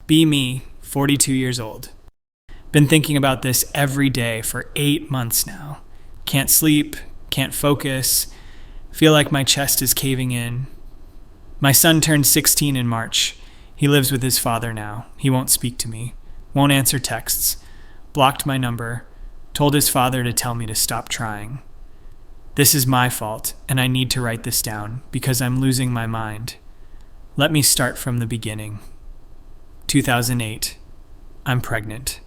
Be me, 42 years old. Been thinking about this every day for 8 months now. Can't sleep, can't focus, feel like my chest is caving in. My son turned 16 in March. He lives with his father now. He won't speak to me, won't answer texts, blocked my number, told his father to tell me to stop trying. This is my fault, and I need to write this down because I'm losing my mind. Let me start from the beginning. 2008. I'm pregnant.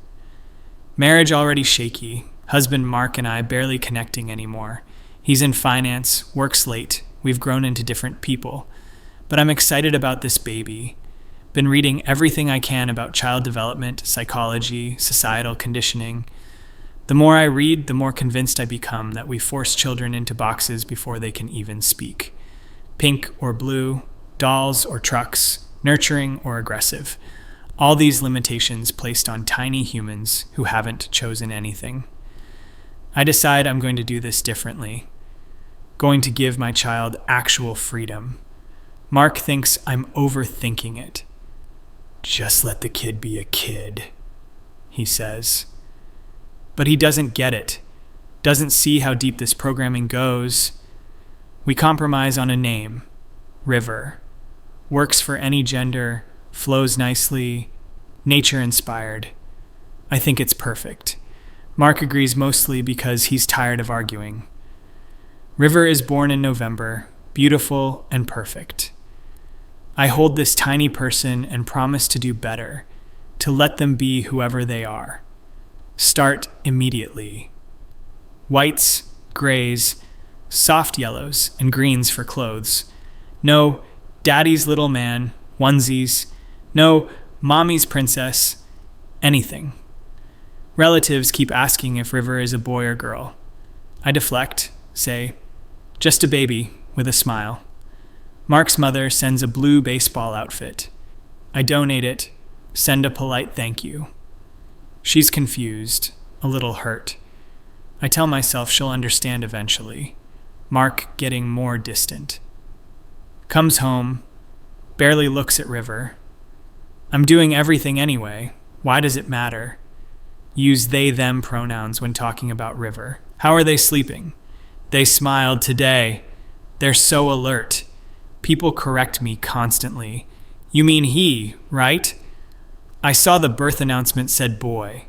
Marriage already shaky. Husband Mark and I barely connecting anymore. He's in finance, works late. We've grown into different people. But I'm excited about this baby. Been reading everything I can about child development, psychology, societal conditioning. The more I read, the more convinced I become that we force children into boxes before they can even speak. Pink or blue, dolls or trucks, nurturing or aggressive. All these limitations placed on tiny humans who haven't chosen anything. I decide I'm going to do this differently. Going to give my child actual freedom. Mark thinks I'm overthinking it. Just let the kid be a kid, he says. But he doesn't get it, doesn't see how deep this programming goes. We compromise on a name, River. Works for any gender, flows nicely, nature-inspired. I think it's perfect. Mark agrees mostly because he's tired of arguing. River is born in November, beautiful and perfect. I hold this tiny person and promise to do better, to let them be whoever they are. Start immediately. Whites, grays, soft yellows, and greens for clothes. No daddy's little man, onesies. No mommy's princess, anything. Relatives keep asking if River is a boy or girl. I deflect, say, just a baby, with a smile. Mark's mother sends a blue baseball outfit. I donate it, send a polite thank you. She's confused, a little hurt. I tell myself she'll understand eventually. Mark getting more distant. Comes home, barely looks at River. I'm doing everything anyway. Why does it matter? Use they-them pronouns when talking about River. How are they sleeping? They smiled today. They're so alert. People correct me constantly. You mean he, right? I saw the birth announcement said boy.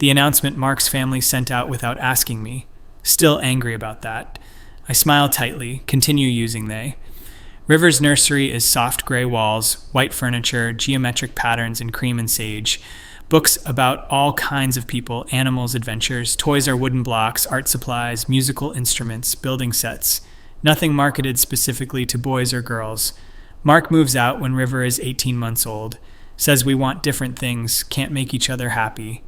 The announcement Mark's family sent out without asking me. Still angry about that. I smile tightly, continue using they. River's nursery is soft gray walls, white furniture, geometric patterns in cream and sage. Books about all kinds of people, animals, adventures. Toys are wooden blocks, art supplies, musical instruments, building sets. Nothing marketed specifically to boys or girls. Mark moves out when River is 18 months old. Says we want different things, can't make each other happy.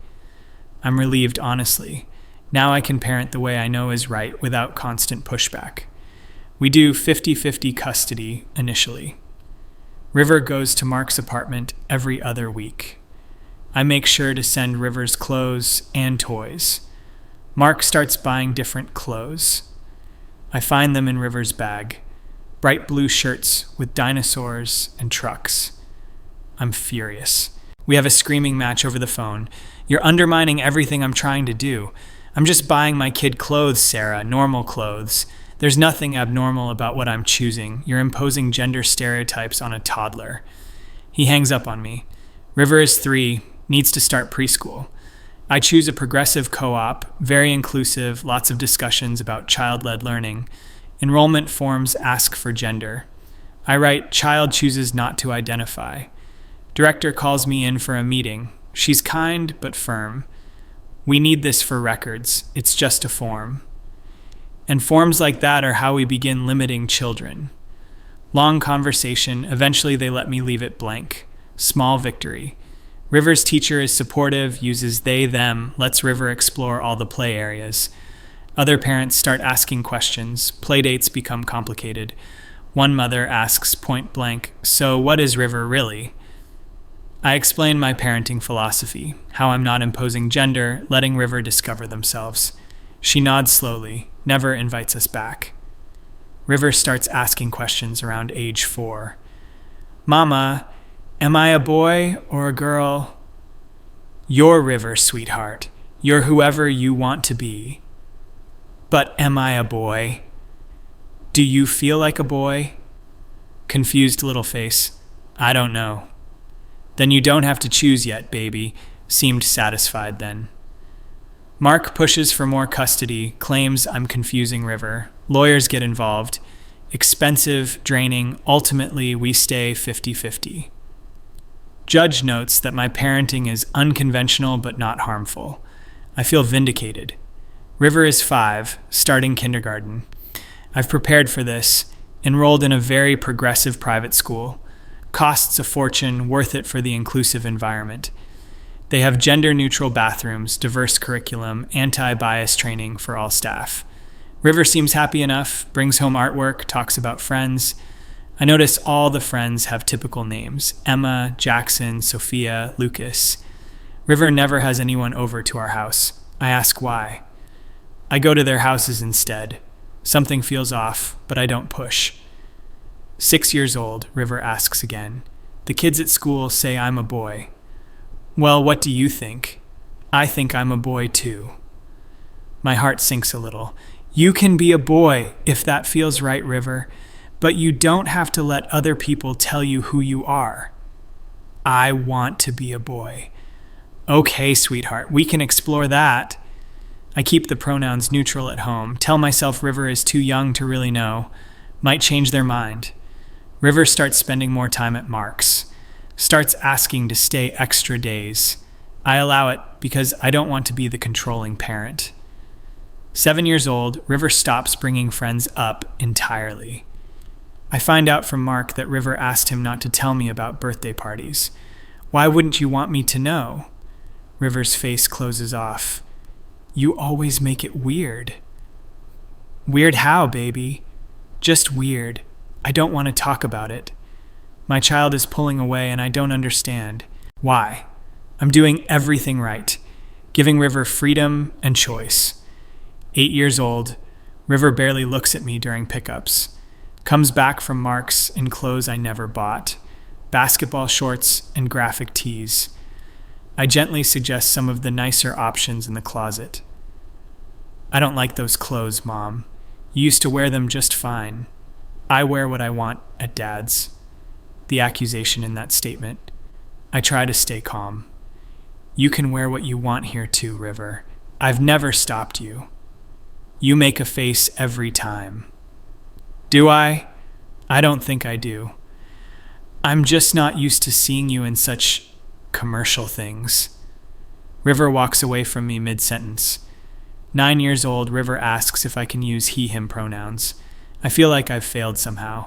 I'm relieved, honestly. Now I can parent the way I know is right without constant pushback. We do 50-50 custody initially. River goes to Mark's apartment every other week. I make sure to send River's clothes and toys. Mark starts buying different clothes. I find them in River's bag. Bright blue shirts with dinosaurs and trucks. I'm furious. We have a screaming match over the phone. You're undermining everything I'm trying to do. I'm just buying my kid clothes, Sarah, normal clothes. There's nothing abnormal about what I'm choosing. You're imposing gender stereotypes on a toddler. He hangs up on me. River is 3, needs to start preschool. I choose a progressive co-op, very inclusive, lots of discussions about child-led learning. Enrollment forms ask for gender. I write, child chooses not to identify. Director calls me in for a meeting. She's kind but firm. We need this for records. It's just a form. And forms like that are how we begin limiting children. Long conversation, eventually they let me leave it blank. Small victory. River's teacher is supportive, uses they, them, lets River explore all the play areas. Other parents start asking questions. Playdates become complicated. One mother asks point blank, so what is River really? I explain my parenting philosophy, how I'm not imposing gender, letting River discover themselves. She nods slowly, never invites us back. River starts asking questions around age 4. Mama, Am I a boy or a girl? You're River, sweetheart. You're whoever you want to be. But am I a boy? Do you feel like a boy? Confused little face. I don't know. Then you don't have to choose yet, baby. Seemed satisfied then. Mark pushes for more custody, claims I'm confusing River. Lawyers get involved. Expensive, draining, ultimately we stay 50-50. Judge notes that my parenting is unconventional but not harmful. I feel vindicated. River is 5, starting kindergarten. I've prepared for this, enrolled in a very progressive private school. Costs a fortune, worth it for the inclusive environment. They have gender-neutral bathrooms, diverse curriculum, anti-bias training for all staff. River seems happy enough, brings home artwork, talks about friends. I notice all the friends have typical names: Emma, Jackson, Sophia, Lucas. River never has anyone over to our house. I ask why. I go to their houses instead. Something feels off, but I don't push. 6 years old, River asks again. The kids at school say I'm a boy. Well, what do you think? I think I'm a boy too. My heart sinks a little. You can be a boy if that feels right, River, but you don't have to let other people tell you who you are. I want to be a boy. Okay, sweetheart, we can explore that. I keep the pronouns neutral at home, tell myself River is too young to really know, might change their mind. River starts spending more time at Mark's, starts asking to stay extra days. I allow it because I don't want to be the controlling parent. 7 years old, River stops bringing friends up entirely. I find out from Mark that River asked him not to tell me about birthday parties. Why wouldn't you want me to know? River's face closes off. You always make it weird. Weird how, baby? Just weird. I don't want to talk about it. My child is pulling away and I don't understand. Why? I'm doing everything right, giving River freedom and choice. 8 years old, River barely looks at me during pickups. Comes back from Mark's in clothes I never bought. Basketball shorts and graphic tees. I gently suggest some of the nicer options in the closet. I don't like those clothes, Mom. You used to wear them just fine. I wear what I want at Dad's. The accusation in that statement. I try to stay calm. You can wear what you want here too, River. I've never stopped you. You make a face every time. Do I? I don't think I do. I'm just not used to seeing you in such commercial things. River walks away from me mid-sentence. 9 years old, River asks if I can use he/him pronouns. I feel like I've failed somehow.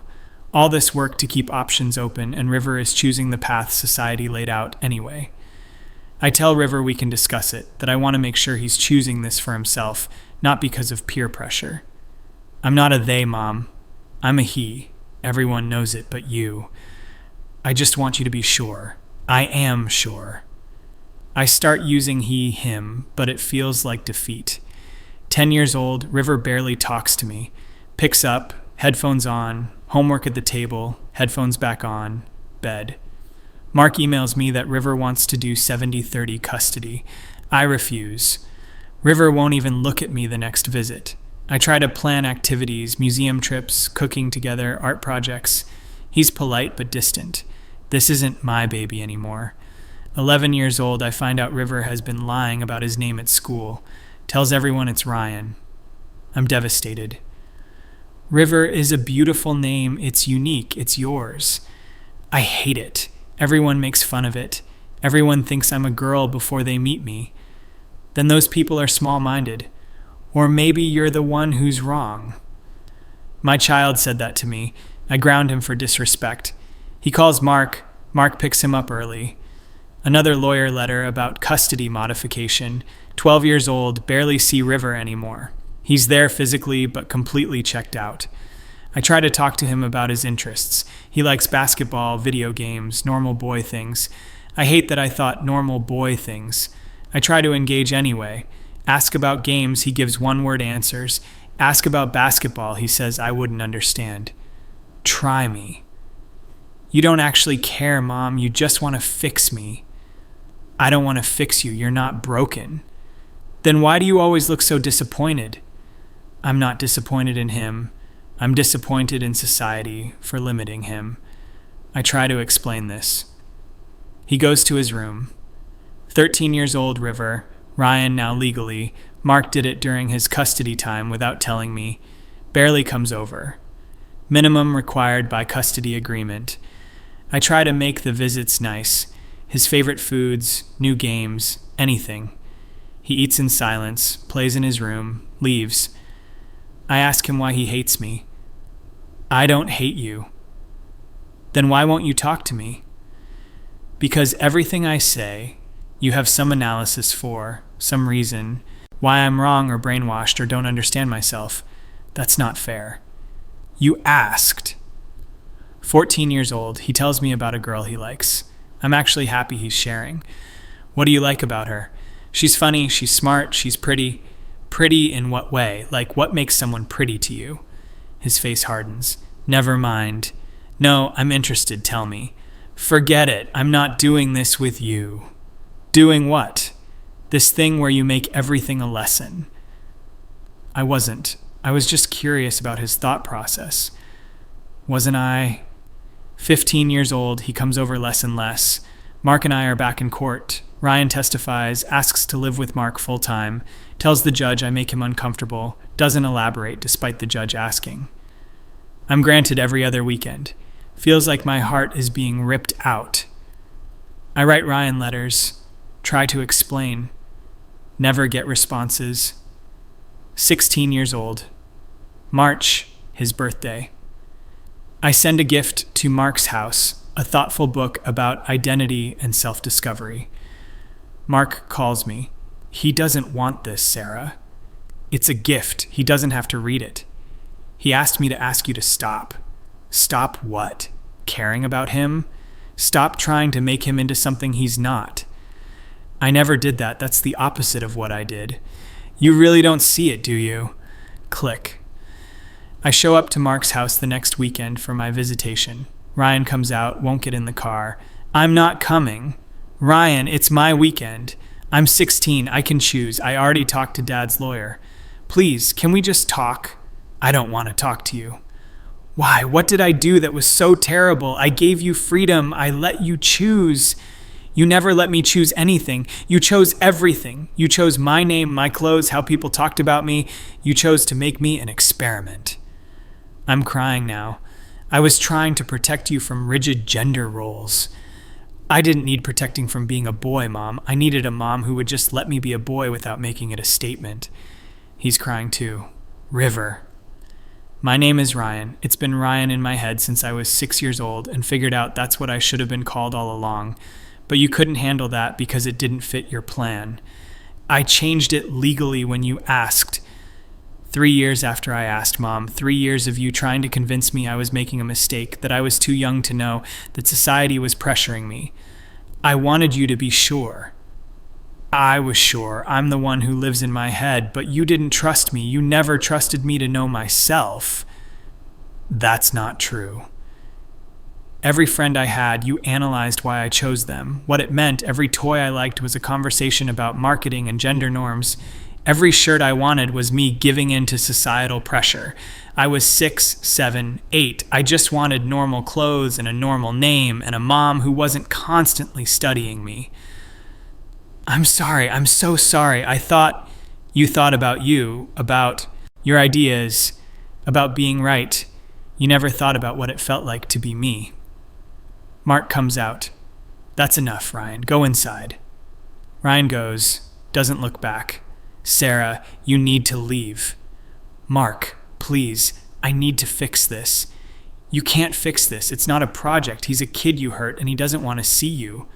All this work to keep options open, and River is choosing the path society laid out anyway. I tell River we can discuss it, that I want to make sure he's choosing this for himself, not because of peer pressure. I'm not a they, Mom. I'm a he. Everyone knows it but you. I just want you to be sure. I am sure. I start using he/him, but it feels like defeat. 10 years old, River barely talks to me. Picks up, headphones on, homework at the table, headphones back on, bed. Mark emails me that River wants to do 70-30 custody. I refuse. River won't even look at me the next visit. I try to plan activities, museum trips, cooking together, art projects. He's polite but distant. This isn't my baby anymore. 11 years old, I find out River has been lying about his name at school. Tells everyone it's Ryan. I'm devastated. River is a beautiful name. It's unique. It's yours. I hate it. Everyone makes fun of it. Everyone thinks I'm a girl before they meet me. Then those people are small-minded. Or maybe you're the one who's wrong. My child said that to me. I ground him for disrespect. He calls Mark. Mark picks him up early. Another lawyer letter about custody modification. 12 years old, barely see River anymore. He's there physically, but completely checked out. I try to talk to him about his interests. He likes basketball, video games, normal boy things. I hate that I thought normal boy things. I try to engage anyway. Ask about games, he gives one-word answers. Ask about basketball, he says I wouldn't understand. Try me. You don't actually care, Mom. You just want to fix me. I don't want to fix you. You're not broken. Then why do you always look so disappointed? I'm not disappointed in him. I'm disappointed in society for limiting him. I try to explain this. He goes to his room. 13 years old, River. Ryan now legally. Mark did it during his custody time without telling me. Barely comes over. Minimum required by custody agreement. I try to make the visits nice. His favorite foods, new games, anything. He eats in silence, plays in his room, leaves. I ask him why he hates me. I don't hate you. Then why won't you talk to me? Because everything I say, you have some analysis for, some reason, why I'm wrong or brainwashed or don't understand myself. That's not fair. You asked. 14 years old, he tells me about a girl he likes. I'm actually happy he's sharing. What do you like about her? She's funny, she's smart, she's pretty. Pretty in what way? Like, what makes someone pretty to you? His face hardens. Never mind. No, I'm interested, tell me. Forget it, I'm not doing this with you. Doing what? This thing where you make everything a lesson. I wasn't. I was just curious about his thought process. Wasn't I? 15 years old, he comes over less and less. Mark and I are back in court. Ryan testifies, asks to live with Mark full-time, tells the judge I make him uncomfortable, doesn't elaborate despite the judge asking. I'm granted every other weekend. Feels like my heart is being ripped out. I write Ryan letters, try to explain, never get responses. 16 years old. March, his birthday. I send a gift to Mark's house, a thoughtful book about identity and self-discovery. Mark calls me. He doesn't want this, Sarah. It's a gift. He doesn't have to read it. He asked me to ask you to stop. Stop what? Caring about him? Stop trying to make him into something he's not. I never did that. That's the opposite of what I did. You really don't see it, do you? Click. I show up to Mark's house the next weekend for my visitation. Ryan comes out, won't get in the car. I'm not coming. Ryan, it's my weekend. I'm 16. I can choose. I already talked to Dad's lawyer. Please, can we just talk? I don't want to talk to you. Why? What did I do that was so terrible? I gave you freedom. I let you choose. You never let me choose anything. You chose everything. You chose my name, my clothes, how people talked about me. You chose to make me an experiment. I'm crying now. I was trying to protect you from rigid gender roles. I didn't need protecting from being a boy, Mom. I needed a mom who would just let me be a boy without making it a statement. He's crying too. River. My name is Ryan. It's been Ryan in my head since I was 6 years old and figured out that's what I should have been called all along. But you couldn't handle that because it didn't fit your plan. I changed it legally when you asked. 3 years after I asked, Mom, 3 years of you trying to convince me I was making a mistake, that I was too young to know, that society was pressuring me. I wanted you to be sure. I was sure. I'm the one who lives in my head, but you didn't trust me. You never trusted me to know myself. That's not true. Every friend I had, you analyzed why I chose them. What it meant, every toy I liked was a conversation about marketing and gender norms. Every shirt I wanted was me giving in to societal pressure. I was 6, 7, 8. I just wanted normal clothes and a normal name and a mom who wasn't constantly studying me. I'm sorry. I'm so sorry. I thought you thought about you, about your ideas, about being right. You never thought about what it felt like to be me. Mark comes out. That's enough, Ryan. Go inside. Ryan goes, doesn't look back. Sarah, you need to leave. Mark, please, I need to fix this. You can't fix this. It's not a project. He's a kid you hurt, and he doesn't want to see you.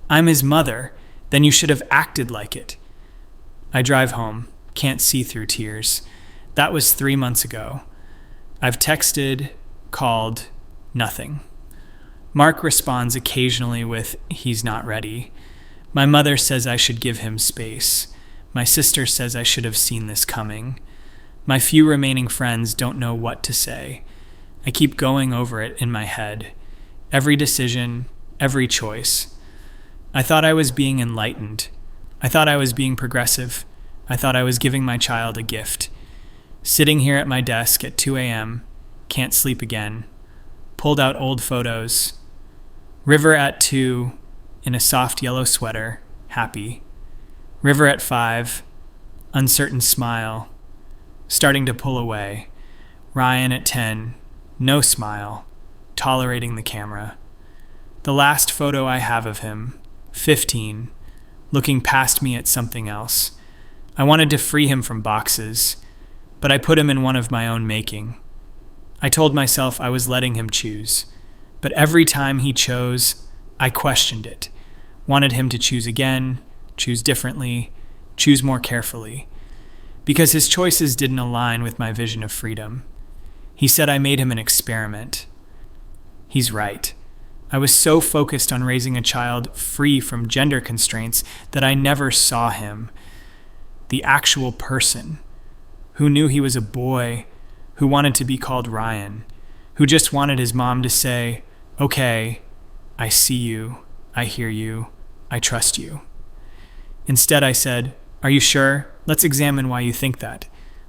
I'm his mother. Then you should have acted like it. I drive home. Can't see through tears. That was 3 months ago. I've texted, called, nothing. Mark responds occasionally with, he's not ready. My mother says I should give him space. My sister says I should have seen this coming. My few remaining friends don't know what to say. I keep going over it in my head. every decision, every choice. I thought I was being enlightened. I thought I was being progressive. I thought I was giving my child a gift. Sitting here at my desk at 2 a.m., can't sleep again. Pulled out old photos. River at 2, in a soft yellow sweater, happy. River at 5, uncertain smile, starting to pull away. Ryan at 10, no smile, tolerating the camera. The last photo I have of him, 15, looking past me at something else. I wanted to free him from boxes, but I put him in one of my own making. I told myself I was letting him choose, but every time he chose, I questioned it, wanted him to choose again, choose differently, choose more carefully, because his choices didn't align with my vision of freedom. He said I made him an experiment. He's right. I was so focused on raising a child free from gender constraints that I never saw him, the actual person, who knew he was a boy, who wanted to be called Ryan, who just wanted his mom to say, "Okay, I see you, I hear you, I trust you." Instead, I said, "Are you sure? Let's examine why you think that.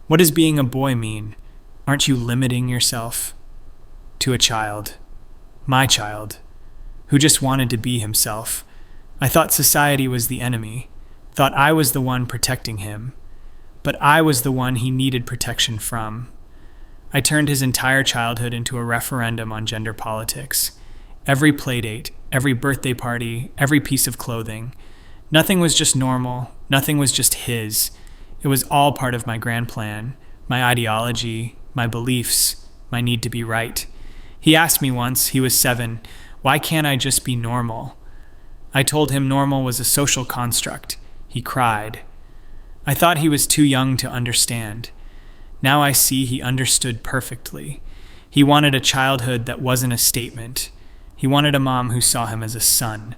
What does being a boy mean? Aren't you limiting yourself to a child, my child, who just wanted to be himself? I thought society was the enemy, thought I was the one protecting him, but I was the one he needed protection from." I turned his entire childhood into a referendum on gender politics. Every playdate, every birthday party, every piece of clothing. Nothing was just normal. Nothing was just his. It was all part of my grand plan, my ideology, my beliefs, my need to be right. He asked me once, he was 7, why can't I just be normal? I told him normal was a social construct. He cried. I thought he was too young to understand. Now I see he understood perfectly. He wanted a childhood that wasn't a statement. He wanted a mom who saw him as a son,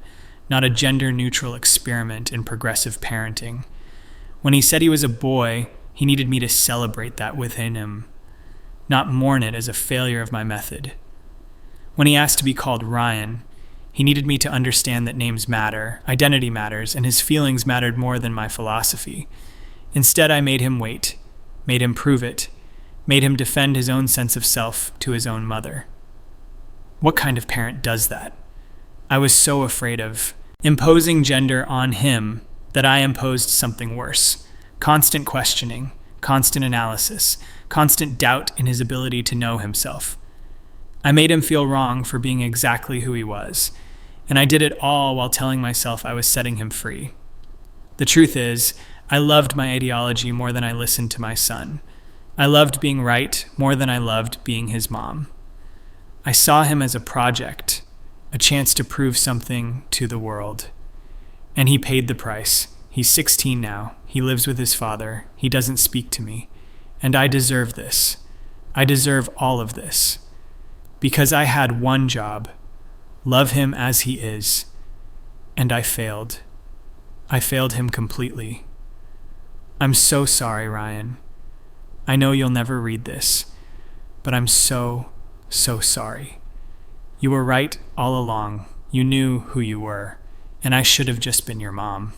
not a gender-neutral experiment in progressive parenting. When he said he was a boy, he needed me to celebrate that within him, not mourn it as a failure of my method. When he asked to be called Ryan, he needed me to understand that names matter, identity matters, and his feelings mattered more than my philosophy. Instead, I made him wait, made him prove it, made him defend his own sense of self to his own mother. What kind of parent does that? I was so afraid of imposing gender on him that I imposed something worse. Constant questioning, constant analysis, constant doubt in his ability to know himself. I made him feel wrong for being exactly who he was, and I did it all while telling myself I was setting him free. The truth is, I loved my ideology more than I listened to my son. I loved being right more than I loved being his mom. I saw him as a project, a chance to prove something to the world. And he paid the price. He's 16 now. He lives with his father. He doesn't speak to me. And I deserve this. I deserve all of this. Because I had one job, love him as he is. And I failed. I failed him completely. I'm so sorry, Ryan. I know you'll never read this, but I'm so sorry. You were right all along. You knew who you were, and I should have just been your mom.